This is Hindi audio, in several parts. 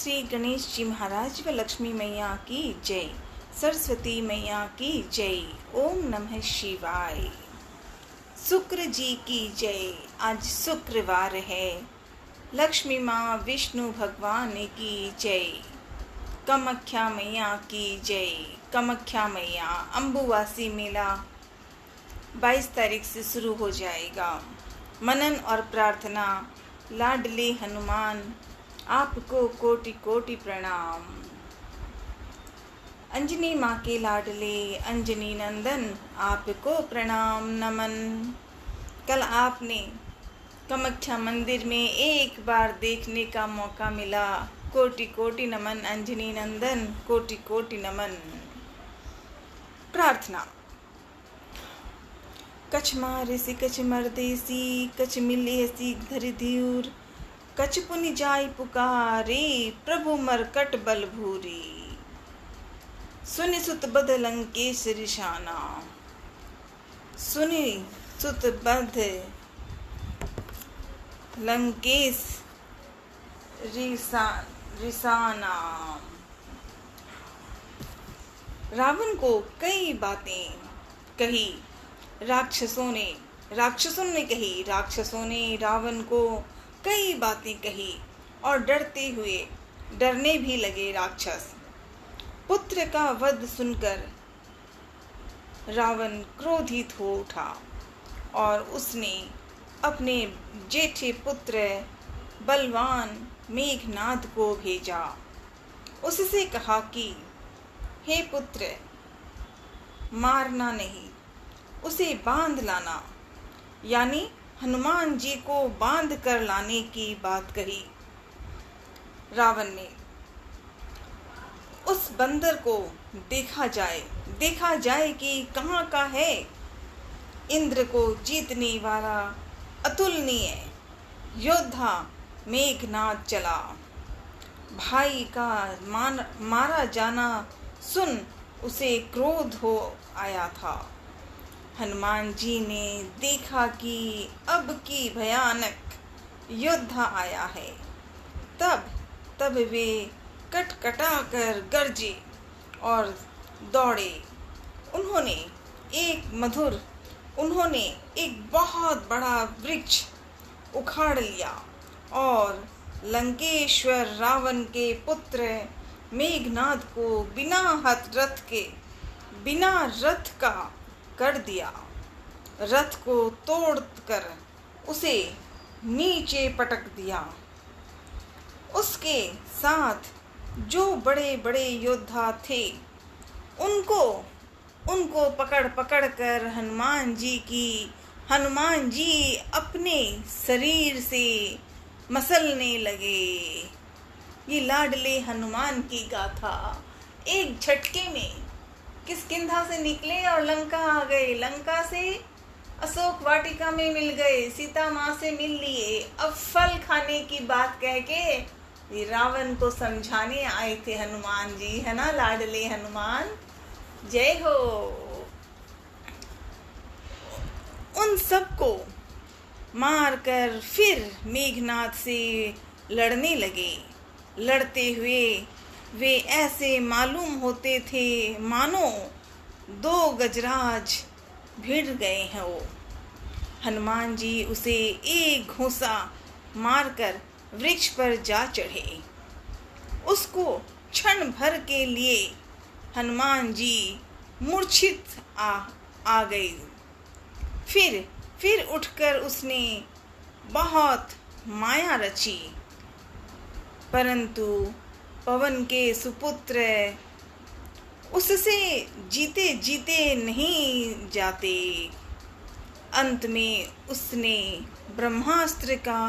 श्री गणेश जी महाराज व लक्ष्मी मैया की जय। सरस्वती मैया की जय। ओम नमः शिवाय। शुक्र जी की जय। आज शुक्रवार है। लक्ष्मी माँ विष्णु भगवान की जय। कामाख्या मैया की जय। कामाख्या मैया। अम्बुवासी मेला 22 तारीख से शुरू हो जाएगा। मनन और प्रार्थना। लाडले हनुमान आपको कोटि कोटि प्रणाम। अंजनी माँ के लाडले अंजनी नंदन आपको प्रणाम नमन। कल आपने कामाख्या मंदिर में एक बार देखने का मौका मिला। कोटि कोटि नमन अंजनी नंदन, कोटि कोटि नमन। प्रार्थना। कछ मारेसी कछ मरदेसी, कछ मिलेसी धरि ध्यूर, कछ पुनि जाय पुकारे, प्रभु मरकट बल भूरी। सुनि सुत बध लंकेश रिशाना, सुनि सुत बध लंकेश रिसाना। रावण को कई बातें कही राक्षसों ने रावण को कई बातें कही और डरने भी लगे राक्षस। पुत्र का वध सुनकर रावण क्रोधित हो उठा और उसने अपने जेठे पुत्र बलवान मेघनाद को भेजा। उससे कहा कि हे पुत्र, मारना नहीं, उसे बांध लाना। यानी हनुमान जी को बांध कर लाने की बात कही। रावण ने उस बंदर को देखा जाए कि कहाँ का है। इंद्र को जीतने वाला अतुलनीय योद्धा मेघनाद चला। भाई का मारा जाना सुन उसे क्रोध हो आया था। हनुमान जी ने देखा कि अब की भयानक योद्धा आया है। तब वे कटकटा कर गरजे और दौड़े। उन्होंने एक बहुत बड़ा वृक्ष उखाड़ लिया और लंकेश्वर रावण के पुत्र मेघनाद को बिना रथ का कर दिया। रथ को तोड़कर उसे नीचे पटक दिया। उसके साथ जो बड़े बड़े योद्धा थे उनको पकड़ कर हनुमान जी अपने शरीर से मसलने लगे। ये लाडले हनुमान की गाथा। एक झटके में किष्किंधा से निकले और लंका आ गए। लंका से अशोक वाटिका में मिल गए। सीता माँ से मिल लिए। अब फल खाने की बात कह के रावण को समझाने आए थे हनुमान जी, है ना लाडले हनुमान। जय हो। उन सबको मारकर फिर मेघनाद से लड़ने लगे। लड़ते हुए वे ऐसे मालूम होते थे मानो 2 गजराज भिड़ गए हैं। हनुमान जी उसे एक घूंसा मारकर वृक्ष पर जा चढ़े। उसको क्षण भर के लिए हनुमान जी मूर्छित आ गए। फिर उठकर उसने बहुत माया रची, परंतु पवन के सुपुत्र उससे जीते नहीं जाते। अंत में उसने ब्रह्मास्त्र का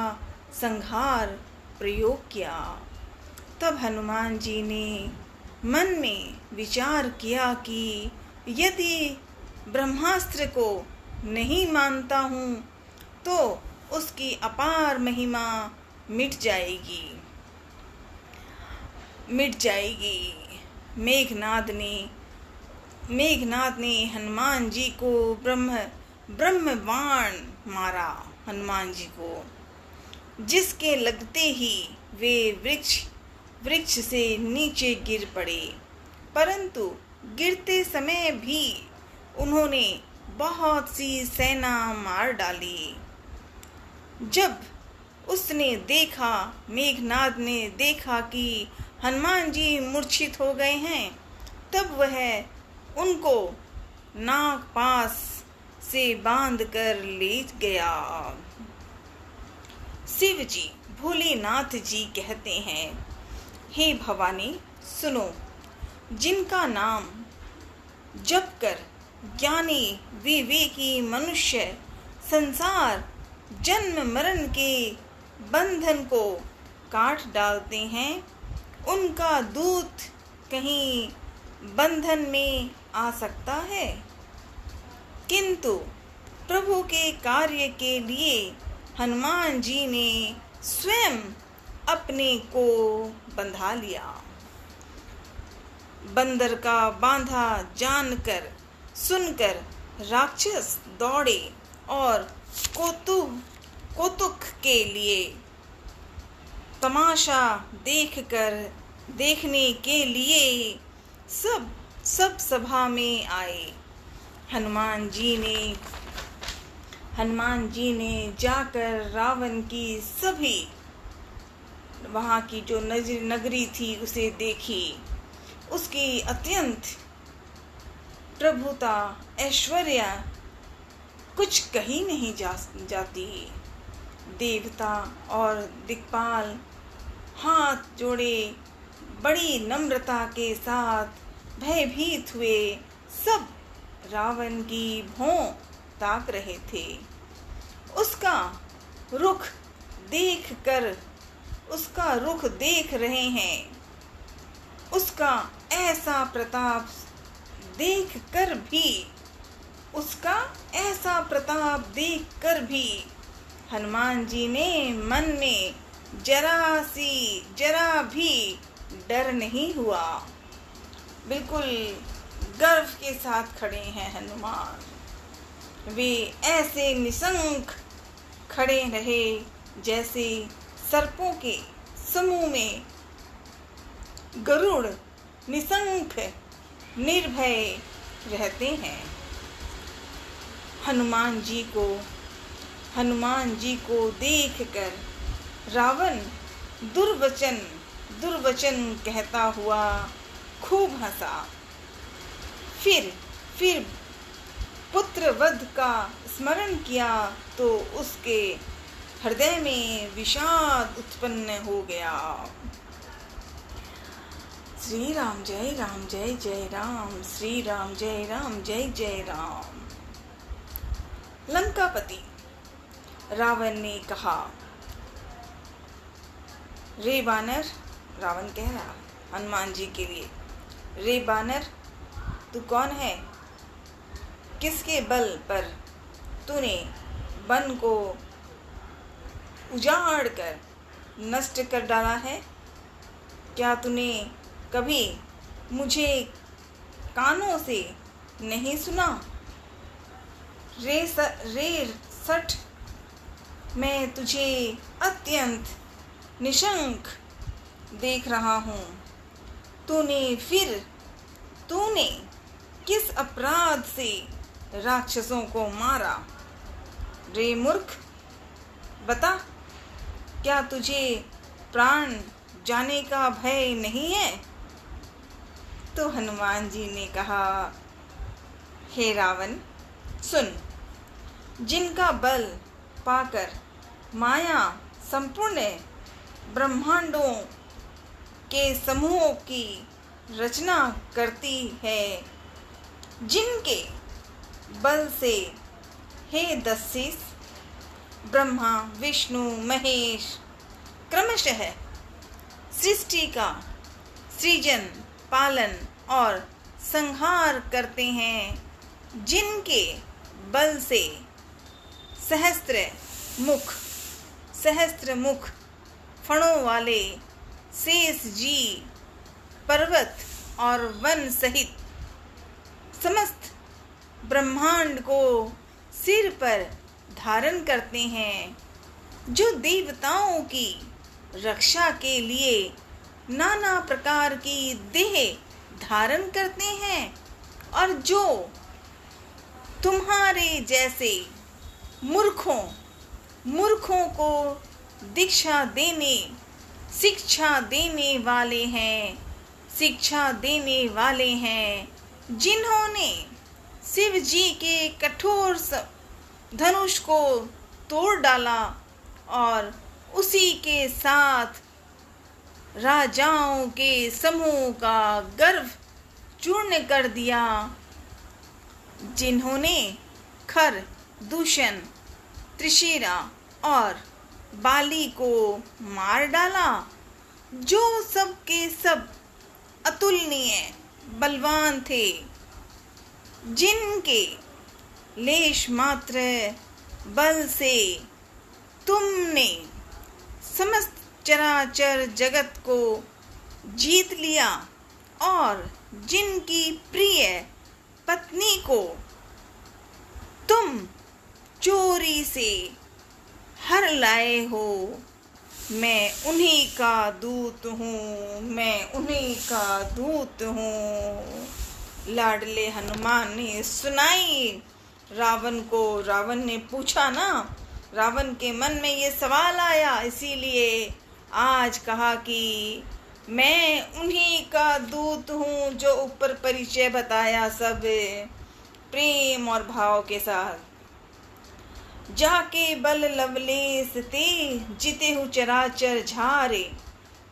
संहार प्रयोग किया। तब हनुमान जी ने मन में विचार किया कि यदि ब्रह्मास्त्र को नहीं मानता हूँ तो उसकी अपार महिमा मिट जाएगी। मेघनाद ने हनुमान जी को ब्रह्म बाण मारा। हनुमान जी को जिसके लगते ही वे वृक्ष वृक्ष से नीचे गिर पड़े, परंतु गिरते समय भी उन्होंने बहुत सी सेना मार डाली। जब उसने देखा, मेघनाद ने देखा कि हनुमान जी मूर्छित हो गए हैं, तब वह उनको नाग पास से बांध कर ले गया। शिव जी, भोलेनाथ जी कहते हैं, हे भवानी सुनो, जिनका नाम जप कर ज्ञानी विवेकी मनुष्य संसार जन्म मरण के बंधन को काट डालते हैं, उनका दूत कहीं बंधन में आ सकता है? किंतु प्रभु के कार्य के लिए हनुमान जी ने स्वयं अपने को बंधा लिया। बंदर का बांधा जानकर सुनकर राक्षस दौड़े और कौतुक के लिए तमाशा देखने के लिए सब सभा में आए। हनुमान जी ने जाकर रावण की सभी वहाँ की जो नगरी थी उसे देखी। उसकी अत्यंत प्रभुता ऐश्वर्य कुछ कही नहीं जाती। देवता और दिक्पाल हाथ जोड़े बड़ी नम्रता के साथ भयभीत हुए सब रावण की भौं ताक रहे थे। उसका रुख देख रहे हैं। उसका ऐसा प्रताप देख कर भी हनुमान जी ने मन में जरा भी डर नहीं हुआ। बिल्कुल गर्व के साथ खड़े हैं हनुमान। वे ऐसे निशंक खड़े रहे जैसे सर्पों के समूह में गरुड़ निशंक निर्भय रहते हैं। हनुमान जी को देखकर रावण दुर्वचन कहता हुआ खूब हंसा। फिर पुत्रवध का स्मरण किया तो उसके हृदय में विषाद उत्पन्न हो गया। श्री राम जय राम जय जय राम, श्री राम जय राम जय जय राम। लंकापति रावण ने कहा, रे बानर, रावण कह रहा हनुमान जी के लिए, रे बानर, तू कौन है? किसके बल पर तूने वन को उजाड़ कर नष्ट कर डाला है? क्या तूने कभी मुझे कानों से नहीं सुना? रे सठ, मैं तुझे अत्यंत निशंक देख रहा हूँ। तूने किस अपराध से राक्षसों को मारा? रे मूर्ख, बता, क्या तुझे प्राण जाने का भय नहीं है? तो हनुमान जी ने कहा, हे रावण, सुन, जिनका बल पाकर माया संपूर्ण ब्रह्मांडों के समूहों की रचना करती है, जिनके बल से हे दस्युस ब्रह्मा विष्णु महेश क्रमशः सृष्टि का सृजन पालन और संहार करते हैं, जिनके बल से सहस्त्र मुख फणों वाले शेष जी पर्वत और वन सहित समस्त ब्रह्मांड को सिर पर धारण करते हैं, जो देवताओं की रक्षा के लिए नाना प्रकार की देह धारण करते हैं और जो तुम्हारे जैसे मूर्खों को शिक्षा देने वाले हैं, जिन्होंने शिव जी के कठोर धनुष को तोड़ डाला और उसी के साथ राजाओं के समूह का गर्व चूर्ण कर दिया, जिन्होंने खर, दूषण, त्रिशिरा और बाली को मार डाला, जो सब के सब अतुलनीय बलवान थे, जिनके लेश मात्र बल से तुमने समस्त चराचर जगत को जीत लिया और जिनकी प्रिय पत्नी को तुम चोरी से हर लाए हो। मैं उन्हीं का दूत हूँ। लाडले हनुमान ने सुनाई रावण को। रावण ने पूछा ना, रावण के मन में ये सवाल आया, इसीलिए आज कहा कि मैं उन्हीं का दूत हूँ, जो ऊपर परिचय बताया सब प्रेम और भाव के साथ। जाके बल लवलेस ते जिते हु चराचर झारे,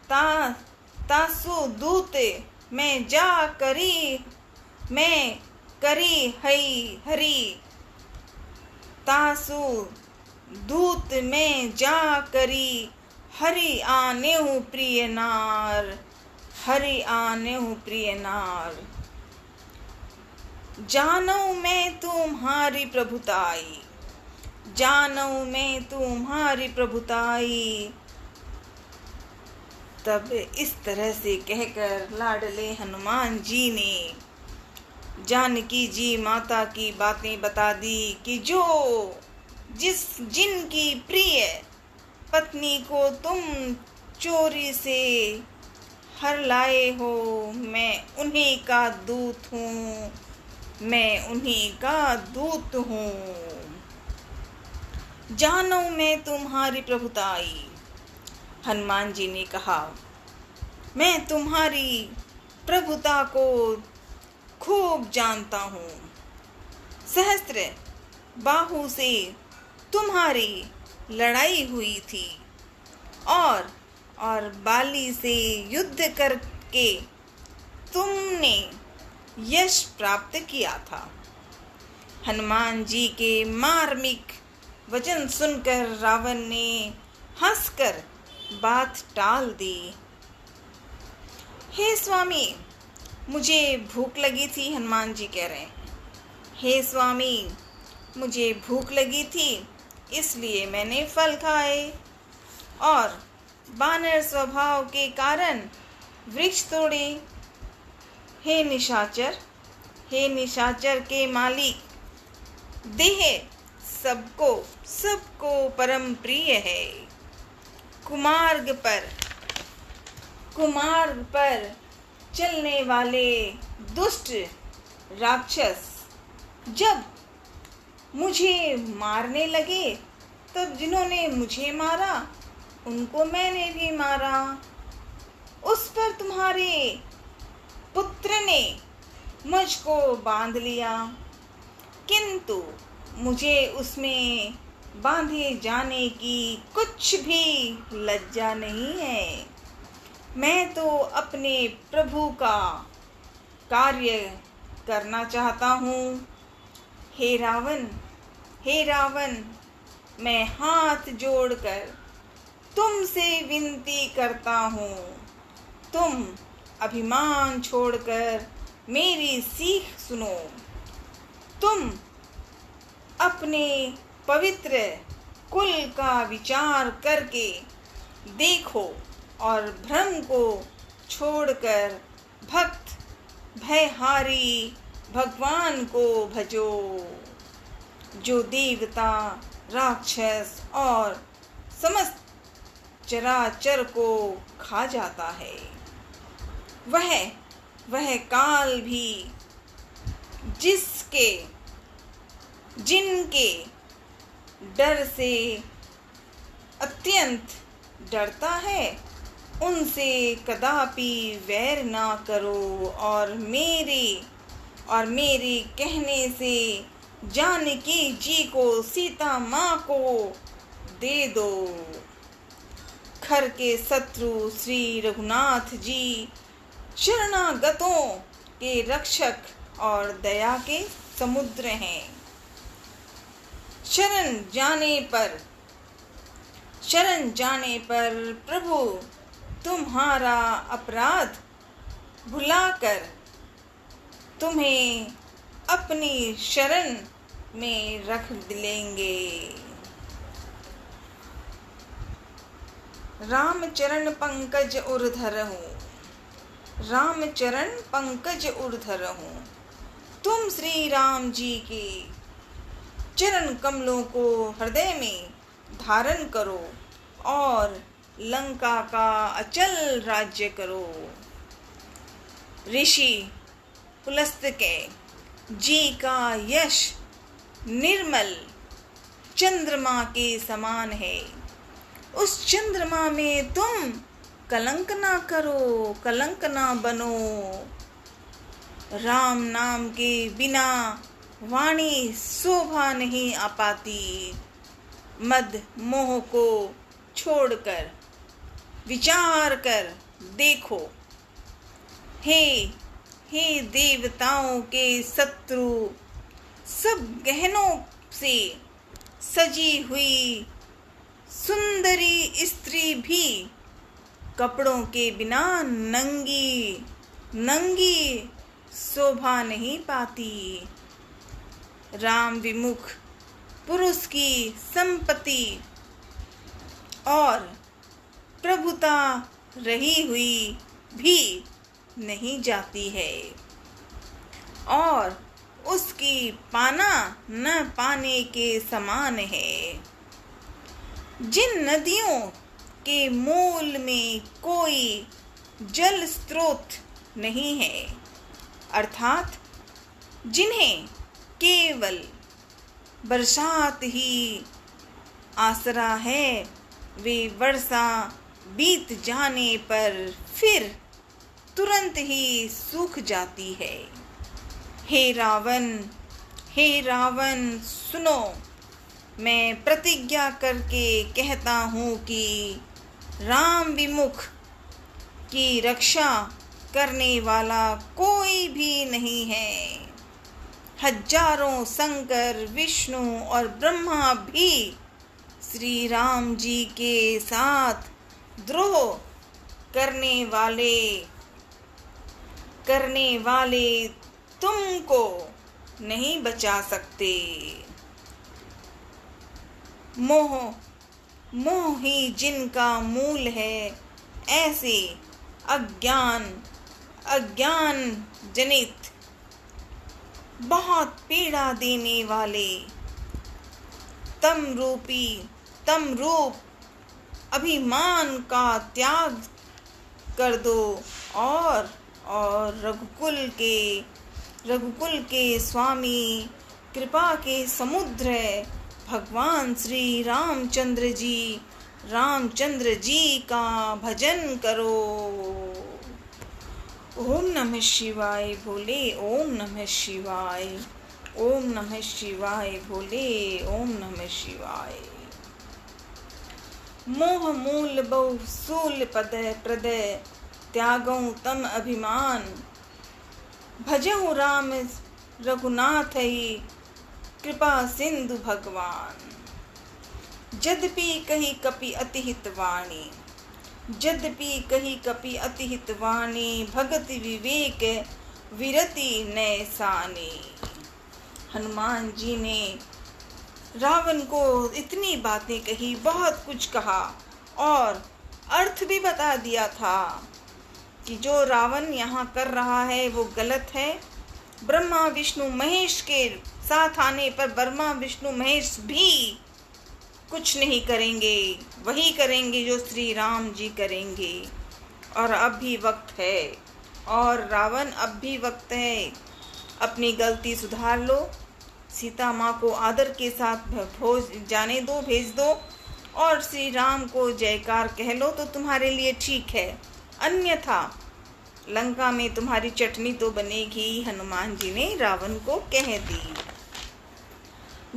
तासु दूत मैं करी हरी, तासु दूत में जा करी हरि आने हूँ प्रिय नार। जानऊ मैं तुम्हारी प्रभुताई। तब इस तरह से कहकर लाडले हनुमान जी ने जानकी जी माता की बातें बता दी कि जिनकी प्रिय पत्नी को तुम चोरी से हर लाए हो, मैं उन्हीं का दूत हूँ। जानो मैं तुम्हारी प्रभुताई। हनुमान जी ने कहा, मैं तुम्हारी प्रभुता को खूब जानता हूँ। सहस्त्र बाहु से तुम्हारी लड़ाई हुई थी और बाली से युद्ध करके तुमने यश प्राप्त किया था। हनुमान जी के मार्मिक वचन सुनकर रावण ने हंसकर बात टाल दी। हे स्वामी, मुझे भूख लगी थी। हनुमान जी कह रहे हैं, हे स्वामी, मुझे भूख लगी थी, इसलिए मैंने फल खाए और बानर स्वभाव के कारण वृक्ष तोड़े। हे निशाचर के मालिक, देह सबको परम प्रिय है। कुमार्ग पर चलने वाले दुष्ट राक्षस जब मुझे मारने लगे, तब जिन्होंने मुझे मारा उनको मैंने भी मारा। उस पर तुम्हारे पुत्र ने मुझको बांध लिया, किंतु मुझे उसमें बांधे जाने की कुछ भी लज्जा नहीं है। मैं तो अपने प्रभु का कार्य करना चाहता हूँ। हे रावण, मैं हाथ जोड़कर तुमसे विनती करता हूँ, तुम अभिमान छोड़कर मेरी सीख सुनो। तुम अपने पवित्र कुल का विचार करके देखो और भ्रम को छोड़कर भक्त भयहारी भगवान को भजो, जो देवता, राक्षस और समस्त चराचर को खा जाता है। वह काल भी जिनके डर से अत्यंत डरता है, उनसे कदापि वैर ना करो, और मेरे कहने से जानकी जी को सीता माँ को दे दो। खर के शत्रु श्री रघुनाथ जी शरणागतों के रक्षक और दया के समुद्र हैं। शरण जाने पर प्रभु तुम्हारा अपराध भुलाकर तुम्हें अपनी शरण में रख लेंगे। रामचरण पंकज उर्धर हूँ। तुम श्री राम जी के चरण कमलों को हृदय में धारण करो और लंका का अचल राज्य करो। ऋषि पुलस्त्य जी का यश निर्मल चंद्रमा के समान है। उस चंद्रमा में तुम कलंक ना करो, कलंक ना बनो। राम नाम के बिना वाणी शोभा नहीं आ पाती। मद मोह को छोड़कर विचार कर देखो। हे देवताओं के शत्रु, सब गहनों से सजी हुई सुंदरी स्त्री भी कपड़ों के बिना नंगी शोभा नहीं पाती। राम विमुख पुरुष की संपत्ति और प्रभुता रही हुई भी नहीं जाती है, और उसकी पाना न पाने के समान है। जिन नदियों के मूल में कोई जल स्रोत नहीं है, अर्थात जिन्हें केवल बरसात ही आसरा है, वे वर्षा बीत जाने पर फिर तुरंत ही सूख जाती है। हे रावण सुनो, मैं प्रतिज्ञा करके कहता हूँ कि राम विमुख की रक्षा करने वाला कोई भी नहीं है। हजारों शंकर, विष्णु और ब्रह्मा भी श्री राम जी के साथ द्रोह करने वाले तुमको नहीं बचा सकते। मोह ही जिनका मूल है, ऐसे अज्ञान जनित बहुत पीड़ा देने वाले तम रूप अभिमान का त्याग कर दो, और रघुकुल के स्वामी कृपा के समुद्र भगवान श्री रामचंद्र जी का भजन करो। ओम नमः शिवाय भोले, ओम नमः शिवाय, ओम नमः शिवाय भोले, ओम नमः शिवाय। मोह मूल बहु सूल पद प्रद त्यागौ तम अभिमान, भजहु राम रघुनाथ ही कृपा सिंधु भगवान। यद्यपि कही कपि अति हितवाणी, भगति विवेक विरति नैसानी। हनुमान जी ने रावण को इतनी बातें कही, बहुत कुछ कहा और अर्थ भी बता दिया था कि जो रावण यहाँ कर रहा है वो गलत है। ब्रह्मा विष्णु महेश के साथ आने पर ब्रह्मा विष्णु महेश भी कुछ नहीं करेंगे, वही करेंगे जो श्री राम जी करेंगे। और अब भी वक्त है, और रावण, अब भी वक्त है, अपनी गलती सुधार लो। सीता माँ को आदर के साथ भेज दो और श्री राम को जयकार कह लो तो तुम्हारे लिए ठीक है, अन्यथा लंका में तुम्हारी चटनी तो बनेगी। हनुमान जी ने रावण को कह दी।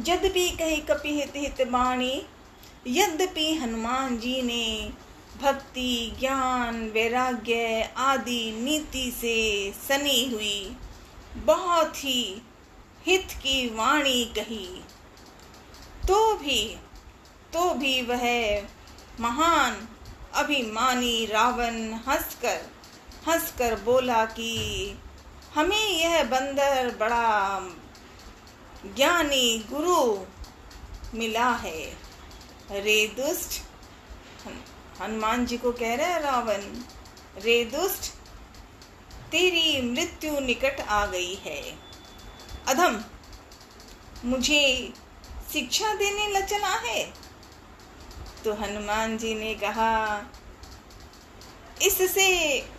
यद्यपि कही कपि हित हित बाणी, यद्यपि हनुमान जी ने भक्ति, ज्ञान, वैराग्य आदि नीति से सनी हुई बहुत ही हित की वाणी कही, तो भी वह महान अभिमानी रावण हंसकर बोला कि हमें यह बंदर बड़ा ज्ञानी गुरु मिला है। रे दुष्ट, हनुमान जी को कह रहा है रावण, रे दुष्ट, तेरी मृत्यु निकट आ गई है। अधम, मुझे शिक्षा देने ल चला है। तो हनुमान जी ने कहा, इससे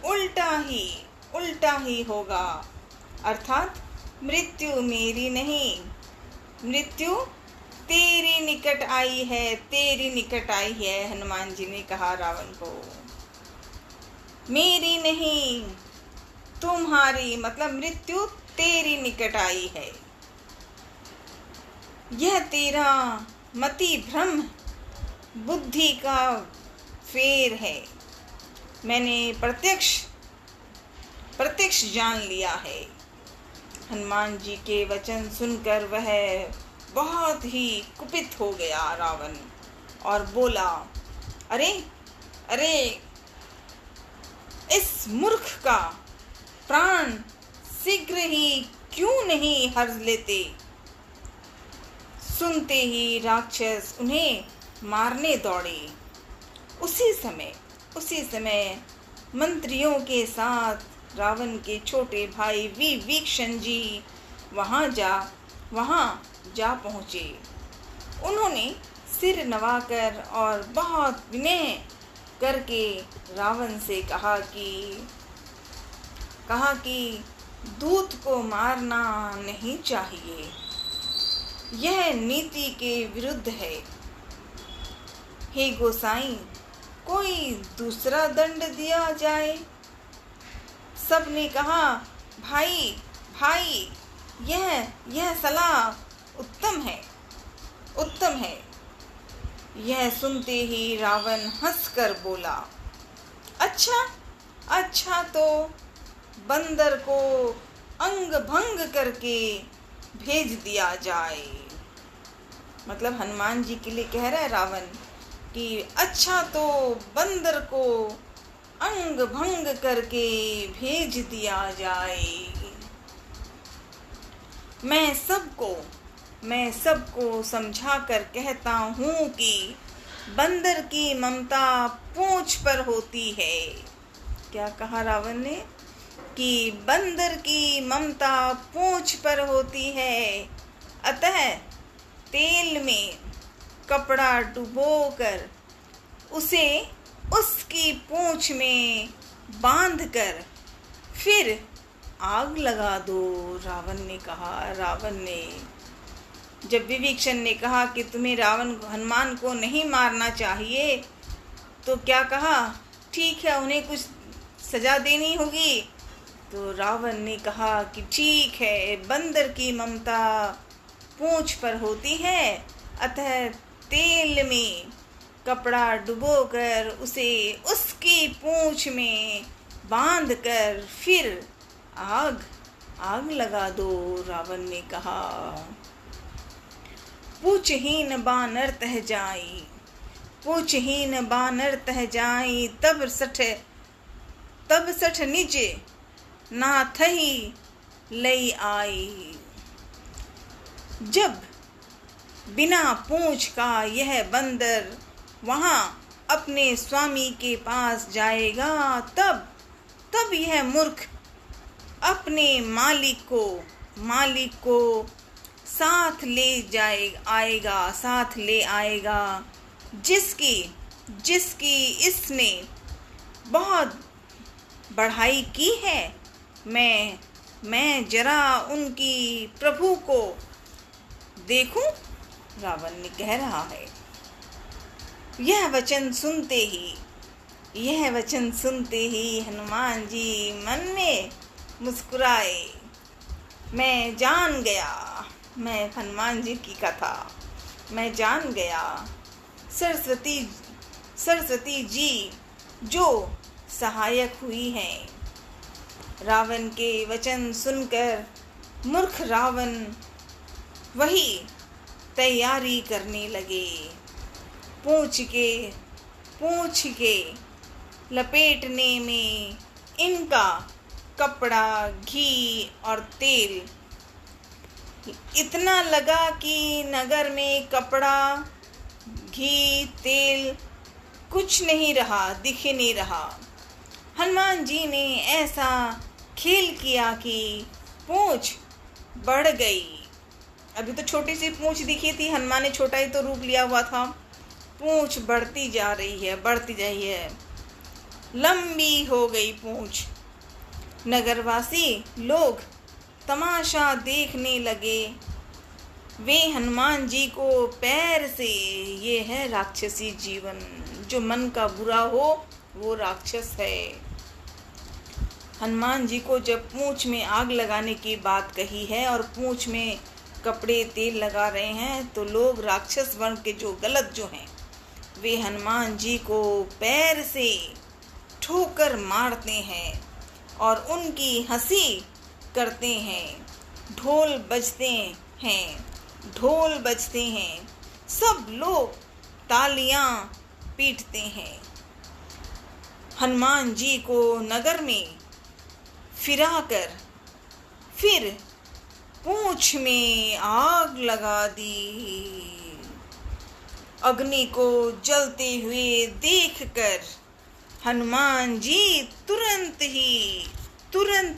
उल्टा ही होगा, अर्थात मृत्यु मेरी नहीं, मृत्यु तेरी निकट आई है। हनुमान जी ने कहा रावण को, मेरी नहीं तुम्हारी, मतलब मृत्यु तेरी निकट आई है। यह तेरा मति भ्रम बुद्धि का फेर है। मैंने प्रत्यक्ष जान लिया है। हनुमान जी के वचन सुनकर वह बहुत ही कुपित हो गया रावण और बोला, अरे इस मूर्ख का प्राण शीघ्र ही क्यों नहीं हर्ष लेते। सुनते ही राक्षस उन्हें मारने दौड़े। उसी समय मंत्रियों के साथ रावण के छोटे भाई विभीषण जी वहां जा पहुंचे। उन्होंने सिर नवाकर और बहुत विनय करके रावण से कहा कि दूत को मारना नहीं चाहिए, यह नीति के विरुद्ध है। हे गोसाई, कोई दूसरा दंड दिया जाए। सबने कहा, भाई यह सलाह उत्तम है। यह सुनते ही रावण हंसकर बोला, अच्छा तो बंदर को अंग भंग करके भेज दिया जाए। मतलब हनुमान जी के लिए कह रहा है रावण कि अच्छा तो बंदर को अंग भंग करके भेज दिया जाए। मैं सबको समझा कर कहता हूँ कि बंदर की ममता पूंछ पर होती है। क्या कहा रावण ने? कि बंदर की ममता पूंछ पर होती है, अतः तेल में कपड़ा डुबोकर उसे उसकी पूंछ में बांधकर फिर आग लगा दो। रावण ने जब विभीषण ने कहा कि तुम्हें हनुमान को नहीं मारना चाहिए, तो क्या कहा, ठीक है उन्हें कुछ सजा देनी होगी। तो रावण ने कहा कि ठीक है, बंदर की ममता पूंछ पर होती है, अतः तेल में कपड़ा डुबोकर उसे उसकी पूंछ में बांधकर फिर आग लगा दो। रावण ने कहा, पूछहीन बानर तह जाई, तब सठ निज नाथही लई आई। जब बिना पूंछ का यह बंदर वहां अपने स्वामी के पास जाएगा, तब यह मूर्ख अपने मालिक को साथ ले आएगा जिसकी इसने बहुत बढ़ाई की है। मैं जरा उनकी प्रभु को देखूं, रावण ने कह रहा है। यह वचन सुनते ही हनुमान जी मन में मुस्कुराए। मैं जान गया, मैं हनुमान जी की कथा मैं जान गया। सरस्वती जी जो सहायक हुई हैं। रावण के वचन सुनकर मूर्ख रावण वही तैयारी करने लगे। पूंछ के लपेटने में इनका कपड़ा, घी और तेल इतना लगा कि नगर में कपड़ा, घी, तेल कुछ नहीं रहा, दिख ही नहीं रहा। हनुमान जी ने ऐसा खेल किया कि पूंछ बढ़ गई। अभी तो छोटी सी पूंछ दिखी थी, हनुमान ने छोटा ही तो रूप लिया हुआ था। पूंछ बढ़ती जा रही है, लंबी हो गई पूंछ। नगरवासी लोग तमाशा देखने लगे। वे हनुमान जी को पैर से, ये है राक्षसी जीवन, जो मन का बुरा हो वो राक्षस है। हनुमान जी को जब पूंछ में आग लगाने की बात कही है और पूंछ में कपड़े, तेल लगा रहे हैं, तो लोग राक्षस वर्ण के जो गलत जो हैं, वे हनुमान जी को पैर से ठोकर मारते हैं और उनकी हंसी करते हैं। ढोल बजते हैं, सब लोग तालियां पीटते हैं। हनुमान जी को नगर में फिराकर फिर पूंछ में आग लगा दी। अग्नि को जलते हुए देखकर हनुमान जी तुरंत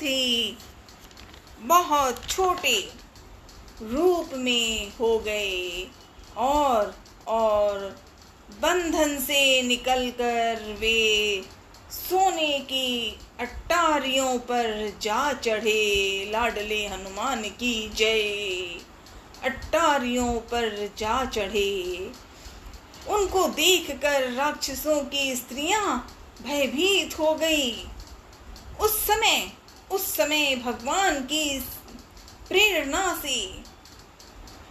ही बहुत छोटे रूप में हो गए और बंधन से निकलकर वे सोने की अट्टारियों पर जा चढ़े। लाडले हनुमान की जय। अट्टारियों पर जा चढ़े। उनको देखकर राक्षसों की स्त्रियां भयभीत हो गई। उस समय भगवान की प्रेरणा से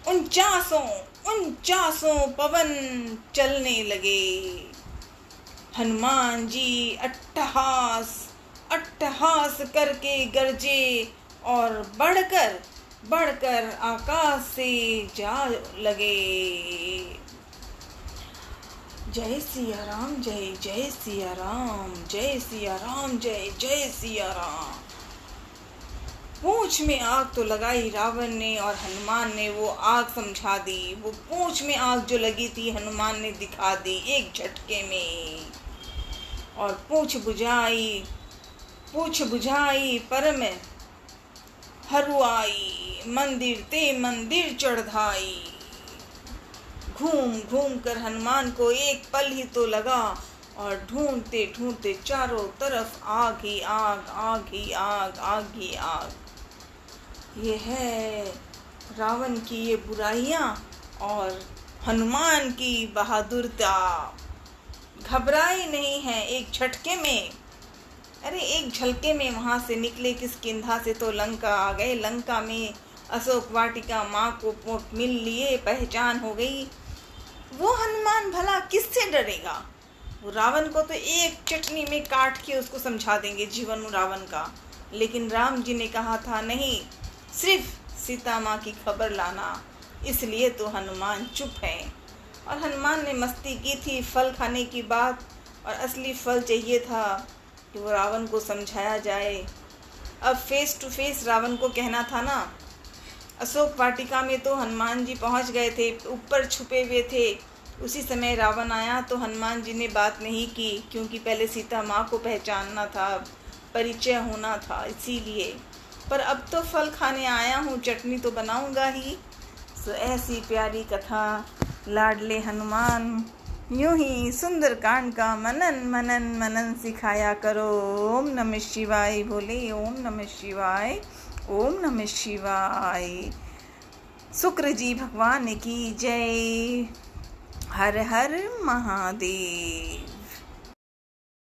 49 पवन चलने लगे। हनुमान जी अट्टहास करके गरजे और बढ़कर आकाश से जा लगे। जय सिया राम, जय सिया राम, जय सिया राम, जय सिया राम। पूंछ में आग तो लगाई रावण ने और हनुमान ने वो आग समझा दी। वो पूंछ में आग जो लगी थी हनुमान ने दिखा दी एक झटके में। और पूंछ बुझाई परम हरुआई। मंदिर चढ़ाई। घूम कर हनुमान को एक पल ही तो लगा और ढूंढते चारों तरफ आग ही आग। ये है रावण की ये बुराइयां और हनुमान की बहादुरता। घबराए नहीं है एक झटके में। अरे एक झलके में वहां से निकले किष्किंधा से तो लंका आ गए। लंका में अशोक वाटिका माँ को मिल लिए, पहचान हो गई। वो हनुमान भला किससे डरेगा? वो रावण को तो एक चटनी में काट के उसको समझा देंगे जीवन रावण का। लेकिन राम जी ने कहा था नहीं, सिर्फ सीता माँ की खबर लाना। इसलिए तो हनुमान चुप है। और हनुमान ने मस्ती की थी फल खाने की बात, और असली फल चाहिए था कि वो रावण को समझाया जाए। अब फेस टू फेस रावण को कहना था ना। अशोक वाटिका में तो हनुमान जी पहुंच गए थे, ऊपर छुपे हुए थे। उसी समय रावण आया तो हनुमान जी ने बात नहीं की, क्योंकि पहले सीता माँ को पहचानना था, परिचय होना था, इसीलिए। पर अब तो फल खाने आया हूँ, चटनी तो बनाऊंगा ही। सो ऐसी प्यारी कथा लाडले हनुमान यूं ही सुंदर कांड का मनन मनन मनन सिखाया करो। ओम नमः शिवाय बोले, ओम नमः शिवाय, ओम नमः शिवाय। शुक्र जी भगवान की जय। हर हर महादेव।